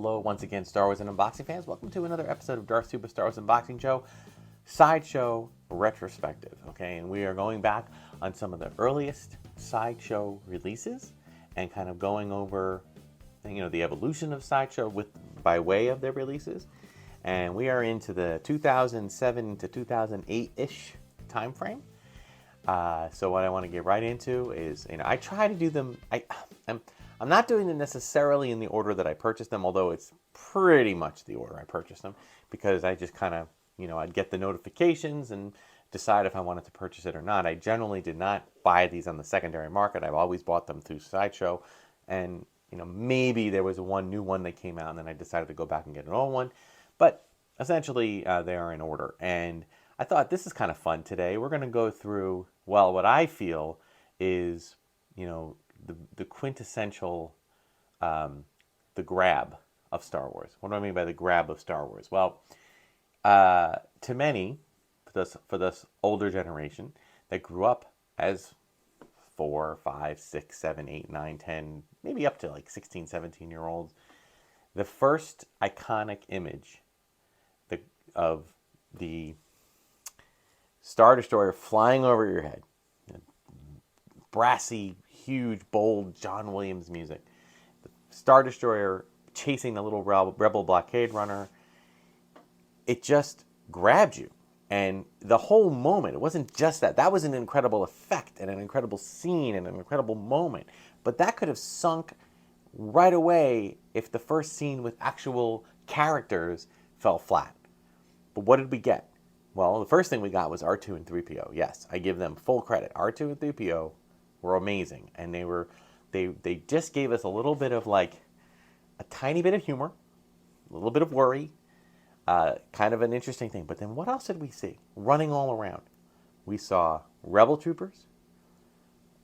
hello once again, Star Wars and Unboxing fans. Welcome to another episode of Darth Tuba Star Wars Unboxing Show, SIDESHOW Retrospective. Okay, and we are going back on some of the earliest SIDESHOW releases and kind of going over, the evolution of SIDESHOW by way of their releases. And we are into the 2007 to 2008-ish time frame. So what I want to get right into is, I try to do them. I'm not doing them necessarily in the order that I purchased them, although it's pretty much the order I purchased them, because I just kind of, I'd get the notifications and decide if I wanted to purchase it or not. I generally did not buy these on the secondary market. I've always bought them through SIDESHOW, and maybe there was one new one that came out, and then I decided to go back and get an old one. But essentially, they are in order, and I thought this is kind of fun today. We're going to go through, what I feel is, the quintessential, the grab of Star Wars. What do I mean by the grab of Star Wars? Well, to many, for this older generation that grew up as 4, 5, 6, 7, 8, 9, 10, maybe up to like 16, 17-year-olds, the first iconic image of the Star Destroyer flying over your head, brassy, huge, bold John Williams music, the Star Destroyer chasing the little rebel blockade runner, it just grabbed you. And the whole moment, it wasn't just that. That was an incredible effect and an incredible scene and an incredible moment. But that could have sunk right away if the first scene with actual characters fell flat. But what did we get? Well, the first thing we got was R2 and 3PO. Yes, I give them full credit. R2 and 3PO were amazing. And they just gave us a little bit of a tiny bit of humor, a little bit of worry, kind of an interesting thing. But then what else did we see? Running all around. We saw Rebel Troopers,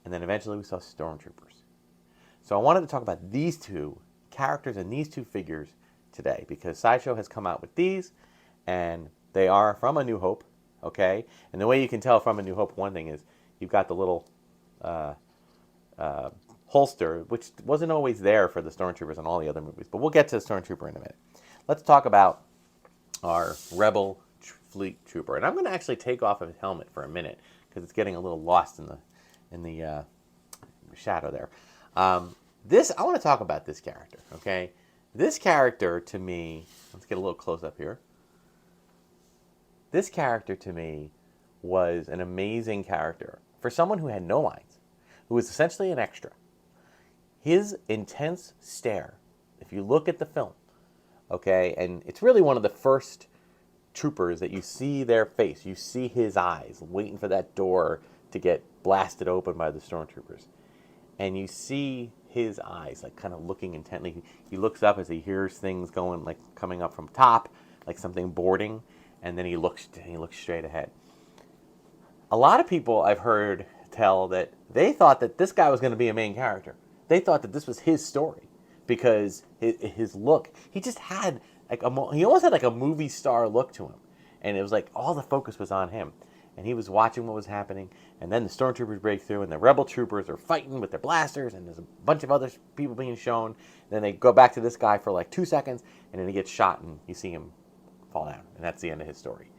and then eventually we saw Stormtroopers. So I wanted to talk about these two characters and these two figures today, because SIDESHOW has come out with these, and they are from A New Hope, okay? And the way you can tell from A New Hope, one thing is you've got the little holster, which wasn't always there for the Stormtroopers in all the other movies. But we'll get to the Stormtrooper in a minute. Let's talk about our Rebel Fleet Trooper. And I'm going to actually take off his helmet for a minute, because it's getting a little lost in the shadow there. I want to talk about this character, okay? This character, to me, let's get a little close up here. This character, to me, was an amazing character for someone who had no lines, who was essentially an extra. His intense stare, if you look at the film, okay, and it's really one of the first troopers that you see their face. You see his eyes waiting for that door to get blasted open by the Stormtroopers. And you see his eyes, kind of looking intently. He looks up as he hears things going, coming up from top, like something boarding. And then he looks straight ahead. A lot of people I've heard tell that they thought that this guy was going to be a main character. They thought that this was his story, because his look, he just had he almost had a movie star look to him, and it was all the focus was on him, and he was watching what was happening. And then the Stormtroopers break through, and the Rebel Troopers are fighting with their blasters, and there's a bunch of other people being shown. And then they go back to this guy for 2 seconds, and then he gets shot, and you see him fall down, and that's the end of his story.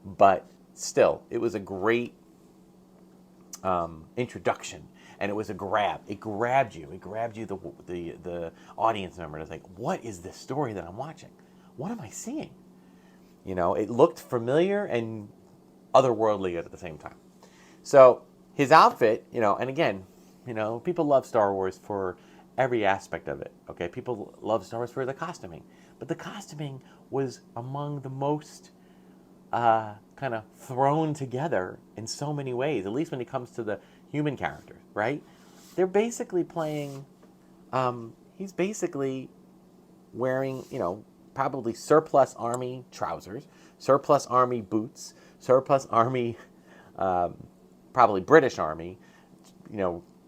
But still, it was a great introduction, and it was a grab. It grabbed you. It grabbed you, the audience member. It's what is this story that I'm watching? What am I seeing? It looked familiar and otherworldly at the same time. So his outfit, and again, people love Star Wars for every aspect of it. Okay, people love Star Wars for the costuming, but the costuming was among the most kind of thrown together in so many ways, at least when it comes to the human characters, right? They're basically playing, he's basically wearing, probably surplus army trousers, surplus army boots, surplus army, probably British Army,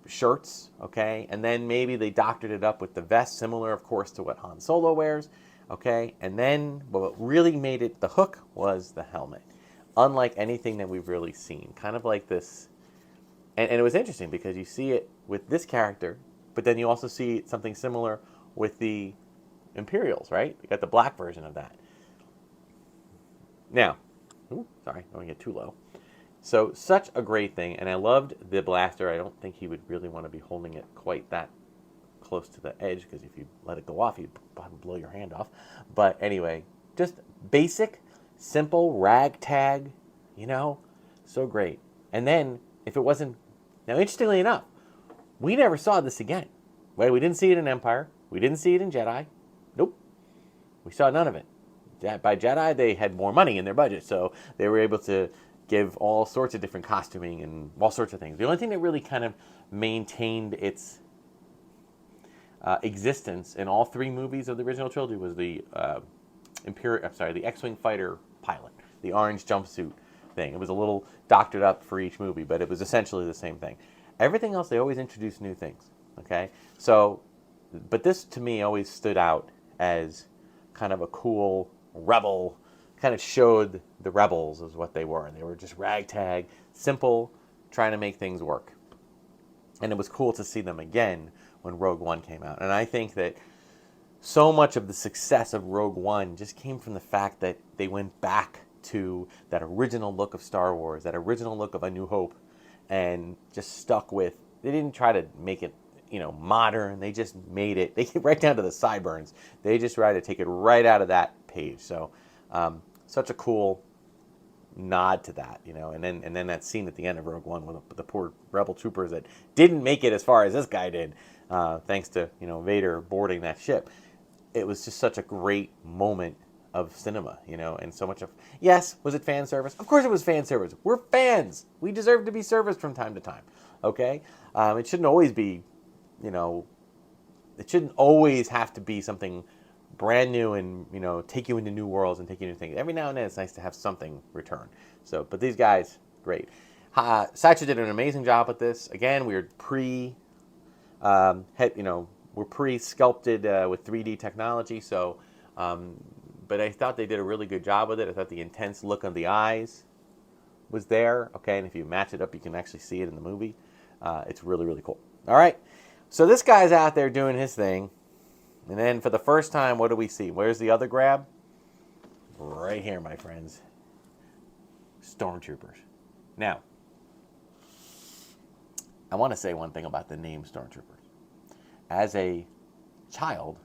shirts, okay? And then maybe they doctored it up with the vest, similar, of course, to what Han Solo wears. Okay, and then what really made it the hook was the helmet. Unlike anything that we've really seen. Kind of like this. And it was interesting because you see it with this character, but then you also see something similar with the Imperials, right? You got the black version of that. Now, sorry, I don't want to get too low. So such a great thing, and I loved the blaster. I don't think he would really want to be holding it quite that close to the edge, because if you let it go off, you'd probably blow your hand off. But anyway, just basic, simple ragtag, so great. And then, if it wasn't, now interestingly enough, we never saw this again. Right? We didn't see it in Empire. We didn't see it in Jedi. Nope. We saw none of it. By Jedi, they had more money in their budget, so they were able to give all sorts of different costuming and all sorts of things. The only thing that really kind of maintained its existence in all three movies of the original trilogy was the the X-Wing fighter pilot, the orange jumpsuit thing. It was a little doctored up for each movie, but it was essentially the same thing. Everything else, they always introduced new things. Okay, so, but this to me always stood out as kind of a cool rebel. Kind of showed the rebels as what they were, and they were just ragtag, simple, trying to make things work. And it was cool to see them again when Rogue One came out. And I think that so much of the success of Rogue One just came from the fact that they went back to that original look of Star Wars, that original look of A New Hope, and just stuck with, they didn't try to make it, modern. They just made it, they get right down to the sideburns. They just tried to take it right out of that page. So, such a cool nod to that, and then that scene at the end of Rogue One with the poor rebel troopers that didn't make it as far as this guy did, thanks to Vader boarding that ship. It was just such a great moment of cinema, and so much of, yes, was it fan service? Of course it was fan service. We're fans. We deserve to be serviced from time to time. Okay, it shouldn't always be, it shouldn't always have to be something brand new and take you into new worlds and take you into things. Every now and then it's nice to have something return. So, but these guys, great. Sideshow did an amazing job with this. Again, we were we're pre-sculpted with 3D technology. So, but I thought they did a really good job with it. I thought the intense look of the eyes was there. Okay, and if you match it up, you can actually see it in the movie. It's really, really cool. All right, so this guy's out there doing his thing. And then for the first time, what do we see? Where's the other grab? Right here, my friends. Stormtroopers. Now, I want to say one thing about the name Stormtroopers. As a child,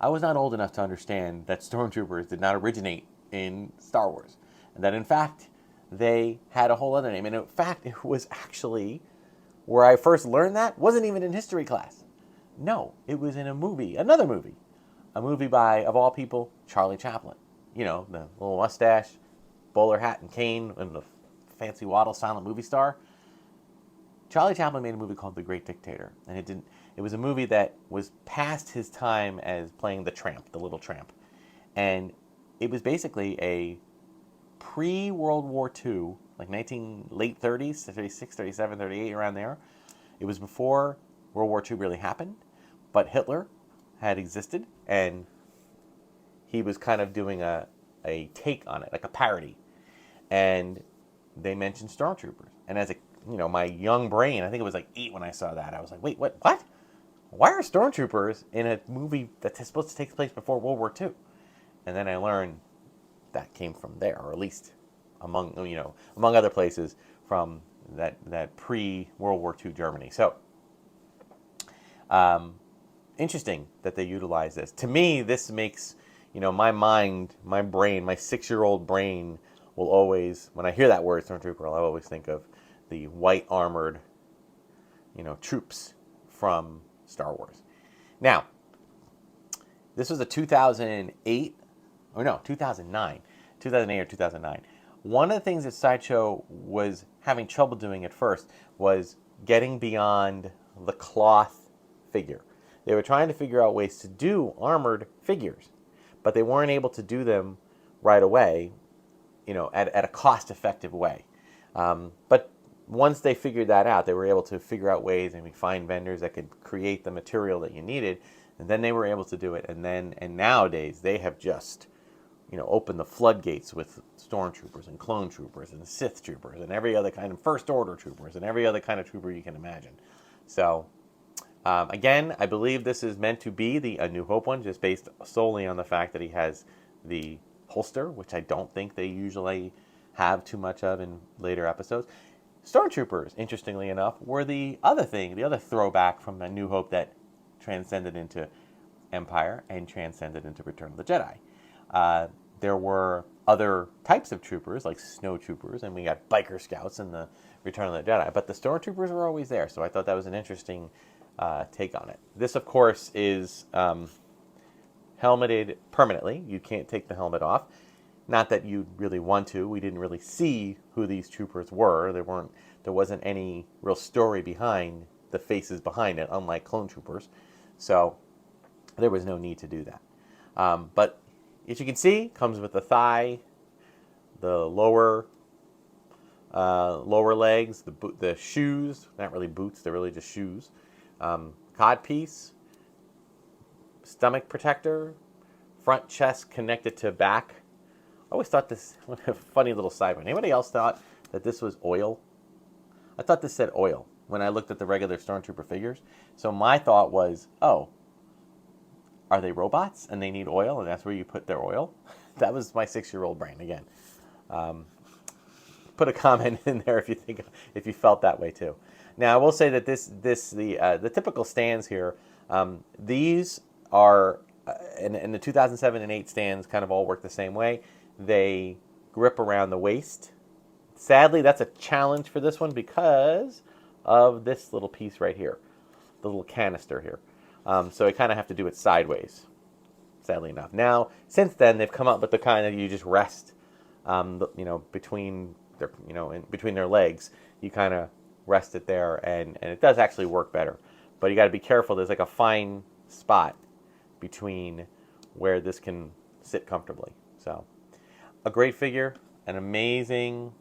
I was not old enough to understand that Stormtroopers did not originate in Star Wars. And that, in fact, they had a whole other name. And in fact, it was actually, where I first learned that, wasn't even in history class. No, it was in a movie, another movie. A movie by, of all people, Charlie Chaplin. The little mustache, bowler hat and cane, and the fancy waddle silent movie star. Charlie Chaplin made a movie called The Great Dictator. And it was a movie that was past his time as playing the tramp, the little tramp. And it was basically a pre-World War II, like late 30s, 36, 37, 38, around there. It was before World War II really happened. But Hitler had existed, and he was kind of doing a take on it, like a parody. And they mentioned Stormtroopers. And as my young brain, I think it was like 8 when I saw that, I was like, wait, what? Why are Stormtroopers in a movie that's supposed to take place before World War II? And then I learned that came from there, or at least among other places from that pre-World War II Germany. So, interesting that they utilize this. To me, this makes, my mind, my brain, my 6-year-old brain will always, when I hear that word, Stormtrooper, I'll always think of the white armored, troops from Star Wars. Now, this was a 2008 or 2008 or 2009. One of the things that Sideshow was having trouble doing at first was getting beyond the cloth figure. They were trying to figure out ways to do armored figures, but they weren't able to do them right away, at a cost-effective way. But once they figured that out, they were able to figure out ways and find vendors that could create the material that you needed, and then they were able to do it. And nowadays, they have just, opened the floodgates with stormtroopers and clone troopers and Sith troopers and every other kind of First Order troopers and every other kind of trooper you can imagine. So, Again, I believe this is meant to be the A New Hope one, just based solely on the fact that he has the holster, which I don't think they usually have too much of in later episodes. Stormtroopers, interestingly enough, were the other thing, the other throwback from A New Hope that transcended into Empire and transcended into Return of the Jedi. There were other types of troopers, like snow troopers, and we got biker scouts in the Return of the Jedi, but the stormtroopers were always there, so I thought that was an interesting take on it. This, of course, is helmeted permanently. You can't take the helmet off. Not that you really want to. We didn't really see who these troopers were. There wasn't any real story behind the faces behind it, unlike clone troopers. So there was no need to do that. But as you can see, comes with the thigh, the lower legs, the shoes. Not really boots. They're really just shoes. Codpiece, stomach protector, front chest connected to back. I always thought this, a funny little sidebar. Anybody else thought that this was oil? I thought this said oil when I looked at the regular Stormtrooper figures. So my thought was, oh, are they robots and they need oil and that's where you put their oil? That was my 6-year-old brain again. Put a comment in there if you felt that way too. Now I will say that the typical stands here, these are and the 2007 and 8 stands kind of all work the same way. They grip around the waist. Sadly, that's a challenge for this one because of this little piece right here, the little canister here. So I kind of have to do it sideways, sadly enough. Now, since then, they've come up with the kind of you just rest, between their legs. You kind of rest it there, and it does actually work better. But you got to be careful. There's like a fine spot between where this can sit comfortably. So, a great figure, an amazing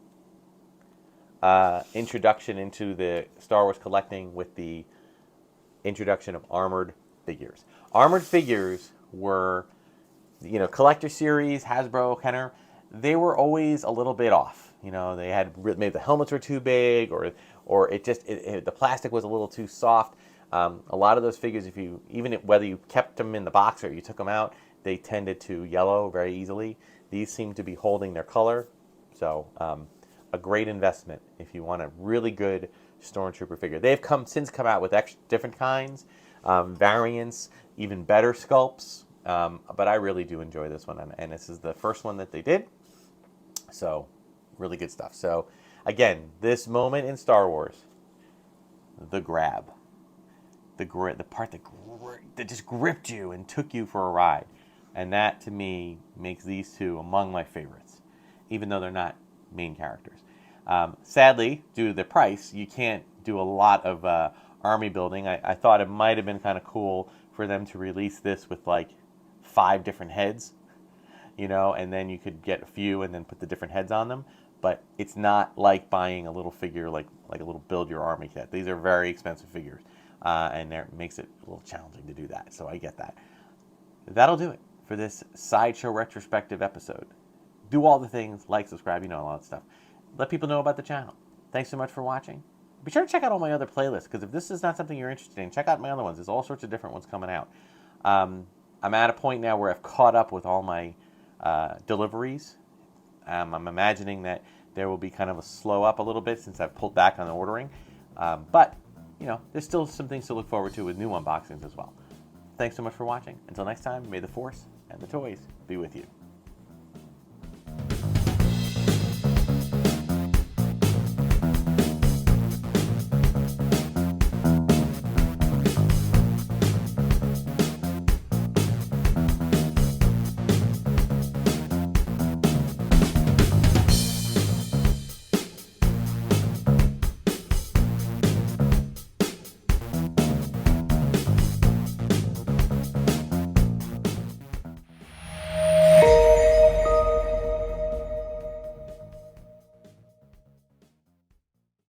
introduction into the Star Wars collecting with the introduction of armored figures. Armored figures were, collector series, Hasbro, Kenner, they were always a little bit off. They had maybe the helmets were too big, or the plastic was a little too soft. A lot of those figures, whether you kept them in the box or you took them out, they tended to yellow very easily. These seem to be holding their color, so a great investment if you want a really good Stormtrooper figure. They've since come out with different kinds, variants, even better sculpts, but I really do enjoy this one, and this is the first one that they did, so really good stuff. So again, this moment in Star Wars, the grab, the part that just gripped you and took you for a ride, and that to me makes these two among my favorites, even though they're not main characters. Sadly, due to the price, you can't do a lot of army building. I thought it might have been kind of cool for them to release this with like 5 different heads, and then you could get a few and then put the different heads on them. But it's not like buying a little figure like a little build your army kit. These are very expensive figures, and it makes it a little challenging to do that. So I get that. That'll do it for this Sideshow Retrospective episode. Do all the things, like, subscribe, all that stuff. Let people know about the channel. Thanks so much for watching. Be sure to check out all my other playlists, because if this is not something you're interested in, check out my other ones. There's all sorts of different ones coming out. I'm at a point now where I've caught up with all my deliveries. I'm imagining that there will be kind of a slow up a little bit since I've pulled back on the ordering. But, there's still some things to look forward to with new unboxings as well. Thanks so much for watching. Until next time, may the Force and the toys be with you.